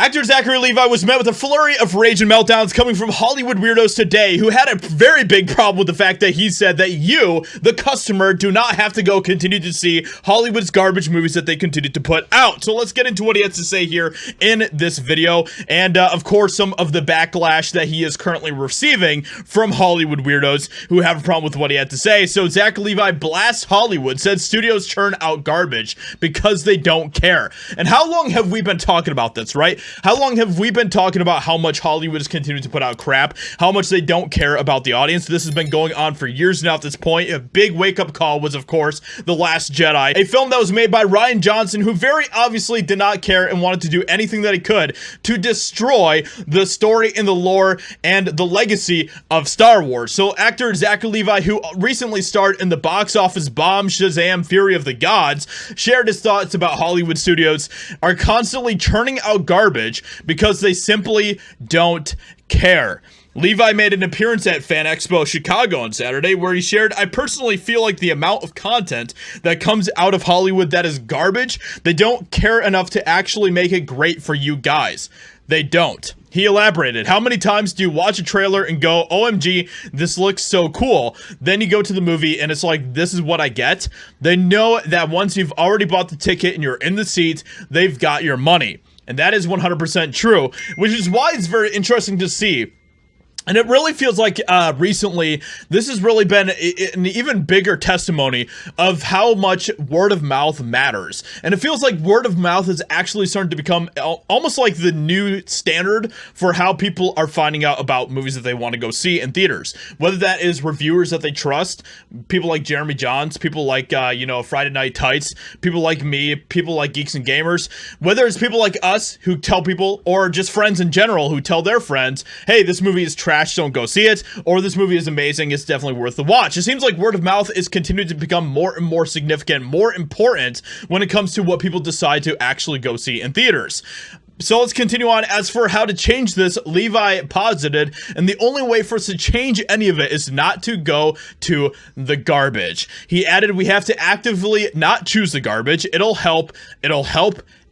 Actor Zachary Levi was met with a flurry of rage and meltdowns coming from Hollywood weirdos today who had a very big problem with the fact that he said that you, the customer, do not have to go continue to see Hollywood's garbage movies that they continue to put out. So let's get into what he has to say here in this video, and of course some of the backlash that he is currently receiving from Hollywood weirdos who have a problem with what he had to say. So Zachary Levi blasts Hollywood, said studios churn out garbage because they don't care. And how long have we been talking about this, right? How long have we been talking about how much Hollywood is continuing to put out crap, how much they don't care about the audience? This has been going on for years now at this point. A big wake-up call was, of course, The Last Jedi, a film that was made by Rian Johnson, who very obviously did not care and wanted to do anything that he could to destroy the story and the lore and the legacy of Star Wars. So actor Zachary Levi, who recently starred in the box office bomb Shazam! Fury of the Gods, shared his thoughts about Hollywood studios are constantly churning out garbage because they simply don't care. Levi made an appearance at Fan Expo Chicago on Saturday where he shared, "I personally feel like the amount of content that comes out of Hollywood that is garbage, they don't care enough to actually make it great for you guys. They don't." He elaborated, "How many times do you watch a trailer and go, OMG, this looks so cool? Then you go to the movie and it's like, this is what I get." They know that once you've already bought the ticket and you're in the seat, they've got your money. And that is 100% true, which is why it's very interesting to see. And it really feels like recently, this has really been an even bigger testimony of how much word of mouth matters. And it feels like word of mouth is actually starting to become almost like the new standard for how people are finding out about movies that they want to go see in theaters. Whether that is reviewers that they trust, people like Jeremy Johns, people like, Friday Night Tights, people like me, people like Geeks and Gamers. Whether it's people like us who tell people, or just friends in general who tell their friends, hey, this movie is trash, don't go see it, or this movie is amazing, it's definitely worth the watch. It seems like word of mouth is continuing to become more and more significant, more important when it comes to what people decide to actually go see in theaters. So let's continue on. As for how to change this, Levi posited, and the only way for us to change any of it is not to go to the garbage. He added, we have to actively not choose the garbage. It'll help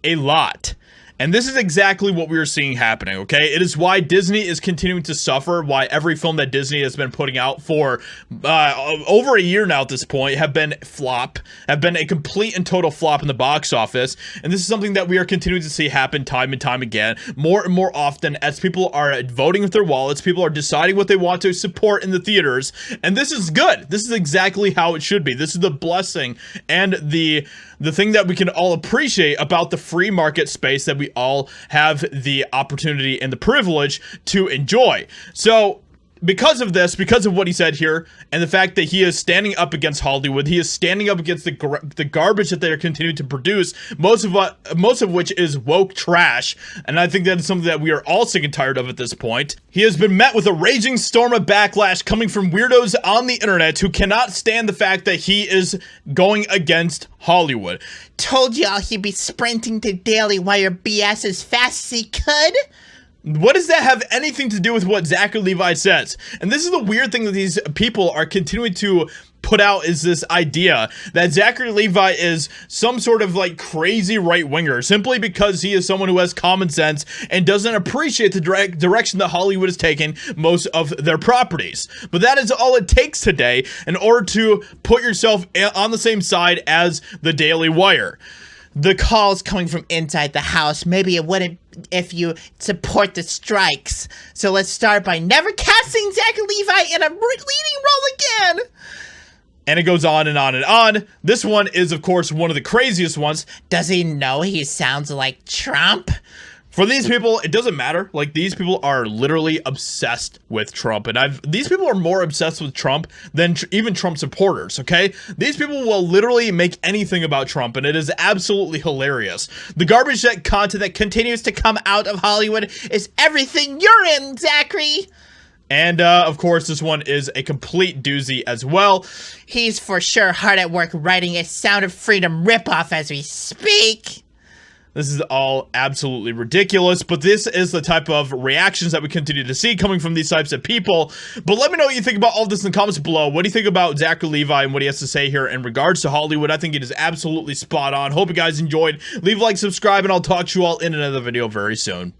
a lot. And this is exactly what we are seeing happening, okay? It is why Disney is continuing to suffer, why every film that Disney has been putting out for over a year now at this point have been a complete and total flop in the box office. And this is something that we are continuing to see happen time and time again, more and more often as people are voting with their wallets, people are deciding what they want to support in the theaters. And this is good. This is exactly how it should be. This is the blessing and the thing that we can all appreciate about the free market space that we all have the opportunity and the privilege to enjoy. So because of this, because of what he said here, and the fact that he is standing up against Hollywood, he is standing up against the garbage that they are continuing to produce, most of which is woke trash, and I think that is something that we are all sick and tired of at this point. He has been met with a raging storm of backlash coming from weirdos on the internet who cannot stand the fact that he is going against Hollywood. Told y'all he'd be sprinting to daily wire BS as fast as he could. What does that have anything to do with what Zachary Levi says? And this is the weird thing that these people are continuing to put out, is this idea that Zachary Levi is some sort of like crazy right-winger simply because he is someone who has common sense and doesn't appreciate the direction that Hollywood has taken most of their properties. But that is all it takes today in order to put yourself on the same side as the Daily Wire. The calls coming from inside the house. Maybe it wouldn't if you support the strikes. So let's start by never casting Zachary Levi in a leading role again. And it goes on and on and on. This one is, of course, one of the craziest ones. Does he know he sounds like Trump? For these people, it doesn't matter. Like, these people are literally obsessed with Trump. And these people are more obsessed with Trump than even Trump supporters, okay? These people will literally make anything about Trump, and it is absolutely hilarious. The garbage content that continues to come out of Hollywood is everything you're in, Zachary. And, of course, this one is a complete doozy as well. He's for sure hard at work writing a Sound of Freedom ripoff as we speak. This is all absolutely ridiculous, but this is the type of reactions that we continue to see coming from these types of people. But let me know what you think about all this in the comments below. What do you think about Zachary Levi and what he has to say here in regards to Hollywood? I think it is absolutely spot on. Hope you guys enjoyed. Leave a like, subscribe, and I'll talk to you all in another video very soon.